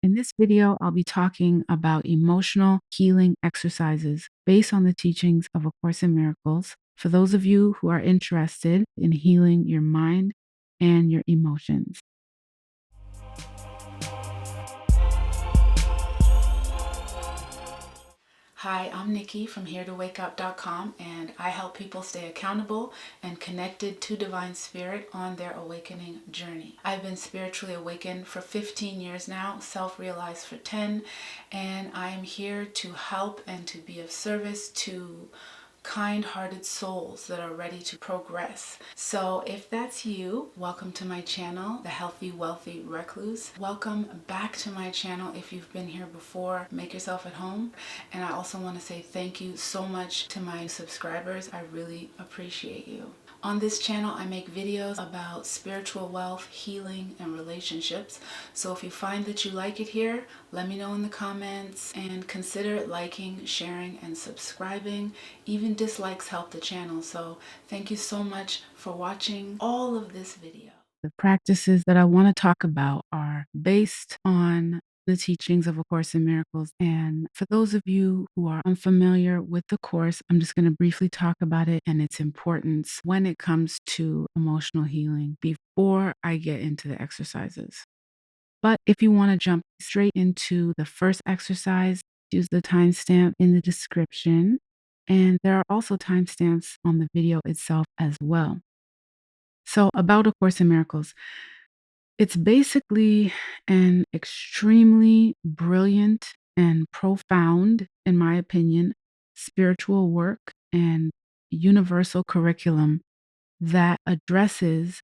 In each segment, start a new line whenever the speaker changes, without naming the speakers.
In this video, I'll be talking about emotional healing exercises based on the teachings of A Course in Miracles for those of you who are interested in healing your mind and your emotions. Hi, I'm Nikki from HereToWakeUp.com, and I help people stay accountable and connected to Divine Spirit on their awakening journey. I've been spiritually awakened for 15 years now, self-realized for 10, and I am here to help and to be of service to kind-hearted souls that are ready to progress. So if that's you, welcome to my channel, The Healthy Wealthy Recluse. Welcome back to my channel if you've been here before. Make yourself at home. And I also want to say thank you so much to my subscribers. I really appreciate you. On this channel, I make videos about spiritual wealth, healing, and relationships. So if you find that you like it here, let me know in the comments and consider liking, sharing, and subscribing. Even dislikes help the channel. So thank you so much for watching all of this video. The practices that I want to talk about are based on the teachings of A Course in Miracles. And for those of you who are unfamiliar with the Course, I'm just going to briefly talk about it and its importance when it comes to emotional healing before I get into the exercises. But if you want to jump straight into the first exercise, use the timestamp in the description. And there are also timestamps on the video itself as well. So about A Course in Miracles, it's basically an extremely brilliant and profound, in my opinion, spiritual work and universal curriculum that addresses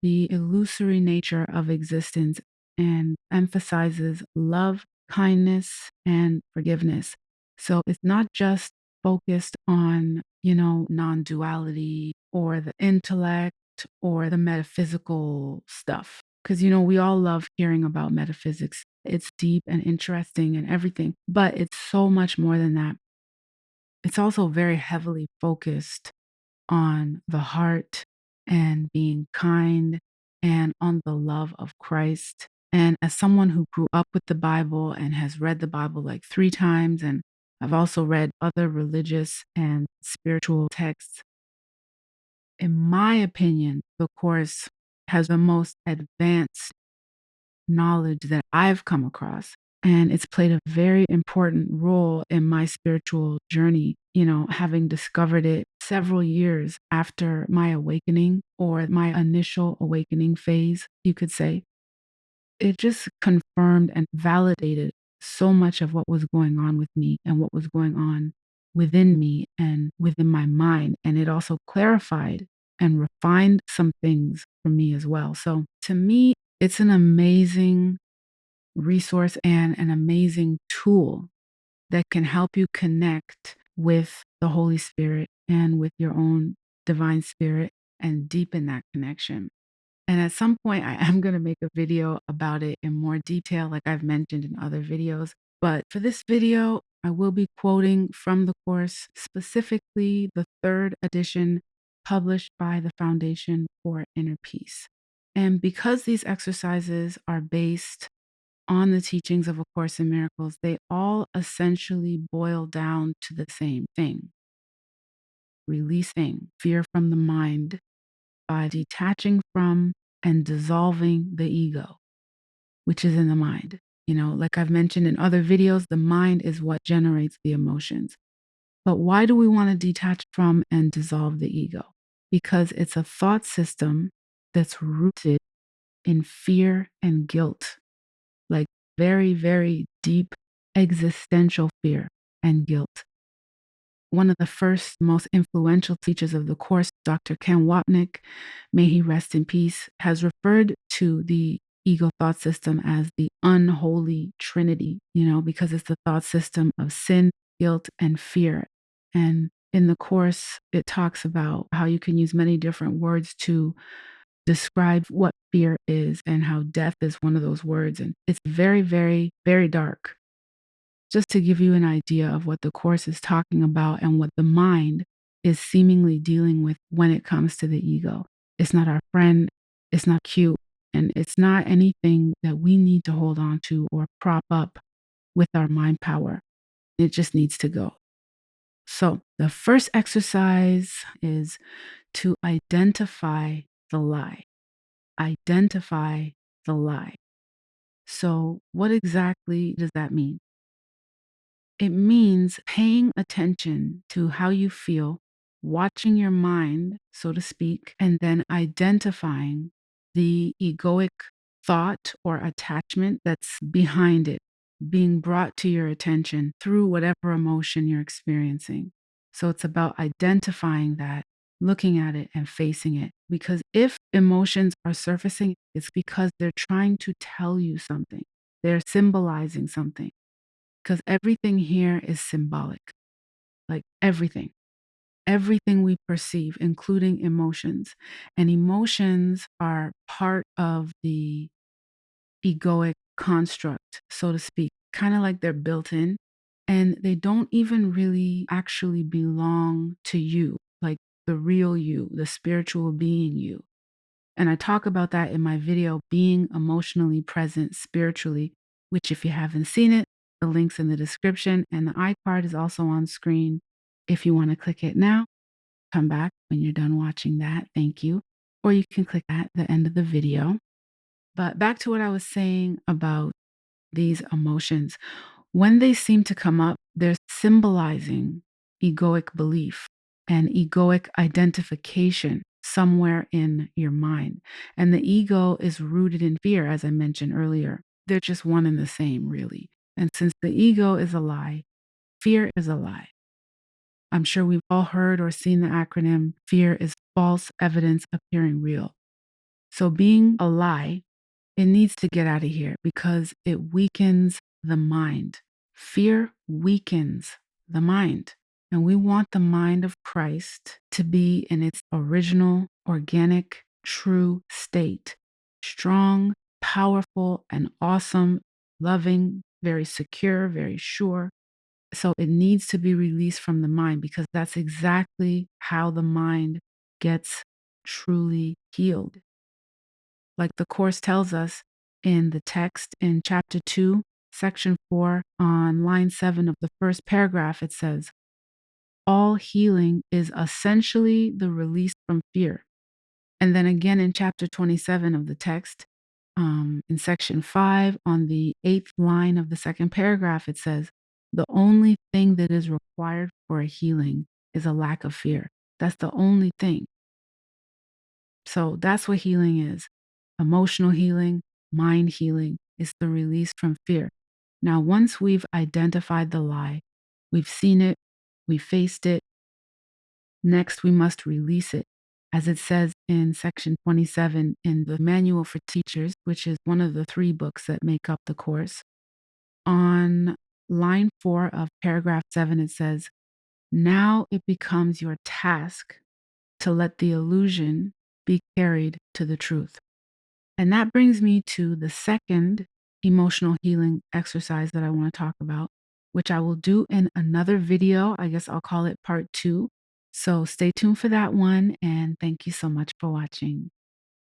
the illusory nature of existence and emphasizes love, kindness, and forgiveness. So it's not just focused on, non-duality or the intellect or the metaphysical stuff. Because, we all love hearing about metaphysics. It's deep and interesting and everything, but it's so much more than that. It's also very heavily focused on the heart and being kind and on the love of Christ. And as someone who grew up with the Bible and has read the Bible like 3 times, and I've also read other religious and spiritual texts, in my opinion, the Course has the most advanced knowledge that I've come across. And it's played a very important role in my spiritual journey, having discovered it several years after my awakening or my initial awakening phase, you could say. It just confirmed and validated so much of what was going on with me and what was going on within me and within my mind. And it also clarified and refined some things for me as well. So to me, it's an amazing resource and an amazing tool that can help you connect with the Holy Spirit and with your own divine spirit and deepen that connection. And at some point, I am going to make a video about it in more detail, like I've mentioned in other videos. But for this video, I will be quoting from the Course, specifically the 3rd edition published by the Foundation for Inner Peace. And because these exercises are based on the teachings of A Course in Miracles, they all essentially boil down to the same thing: releasing fear from the mind by detaching from and dissolving the ego, which is in the mind. Like I've mentioned in other videos, the mind is what generates the emotions. But why do we want to detach from and dissolve the ego? Because it's a thought system that's rooted in fear and guilt, like very, very deep existential fear and guilt. One of the first most influential teachers of the Course, Dr. Ken Wapnick, may he rest in peace, has referred to the ego thought system as the unholy trinity, because it's the thought system of sin, guilt, and fear. And in the Course, it talks about how you can use many different words to describe what fear is and how death is one of those words. And it's very, very, very dark. Just to give you an idea of what the Course is talking about and what the mind is seemingly dealing with when it comes to the ego. It's not our friend. It's not cute. And it's not anything that we need to hold on to or prop up with our mind power. It just needs to go. So the first exercise is to identify the lie. Identify the lie. So what exactly does that mean? It means paying attention to how you feel, watching your mind, so to speak, and then identifying the egoic thought or attachment that's behind it, being brought to your attention through whatever emotion you're experiencing. So it's about identifying that, looking at it, and facing it. Because if emotions are surfacing, it's because they're trying to tell you something, they're symbolizing something. Because everything here is symbolic, like everything. Everything we perceive, including emotions. And emotions are part of the egoic construct, so to speak, kind of like they're built in. And they don't even really actually belong to you, like the real you, the spiritual being you. And I talk about that in my video, Being Emotionally Present Spiritually, which if you haven't seen it, the link's in the description and the iCard is also on screen. If you want to click it now, come back when you're done watching that. Thank you. Or you can click at the end of the video. But back to what I was saying about these emotions. When they seem to come up, they're symbolizing egoic belief and egoic identification somewhere in your mind. And the ego is rooted in fear, as I mentioned earlier. They're just one and the same, really. And since the ego is a lie, fear is a lie. I'm sure we've all heard or seen the acronym FEAR is false evidence appearing real. So being a lie, it needs to get out of here because it weakens the mind. Fear weakens the mind. And we want the mind of Christ to be in its original, organic, true state. Strong, powerful, and awesome, loving, very secure, very sure. So it needs to be released from the mind because that's exactly how the mind gets truly healed. Like the Course tells us in the text in chapter 2, section 4, on line 7 of the first paragraph, it says, all healing is essentially the release from fear. And then again in chapter 27 of the text, in section 5, on the 8th line of the second paragraph, it says, the only thing that is required for a healing is a lack of fear. That's the only thing. So that's what healing is. Emotional healing, mind healing is the release from fear. Now, once we've identified the lie, we've seen it, we faced it, next we must release it. As it says in section 27 in the Manual for Teachers, which is one of the 3 books that make up the course. On line 4 of paragraph 7, it says, now it becomes your task to let the illusion be carried to the truth. And that brings me to the second emotional healing exercise that I want to talk about, which I will do in another video. I guess I'll call it part 2. So stay tuned for that one, and thank you so much for watching.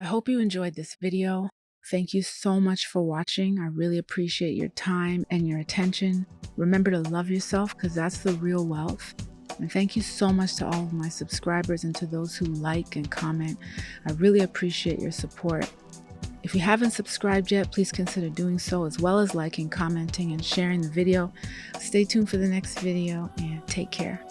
I hope you enjoyed this video. Thank you so much for watching. I really appreciate your time and your attention. Remember to love yourself because that's the real wealth. And thank you so much to all of my subscribers and to those who like and comment. I really appreciate your support. If you haven't subscribed yet, please consider doing so, as well as liking, commenting, and sharing the video. Stay tuned for the next video and take care.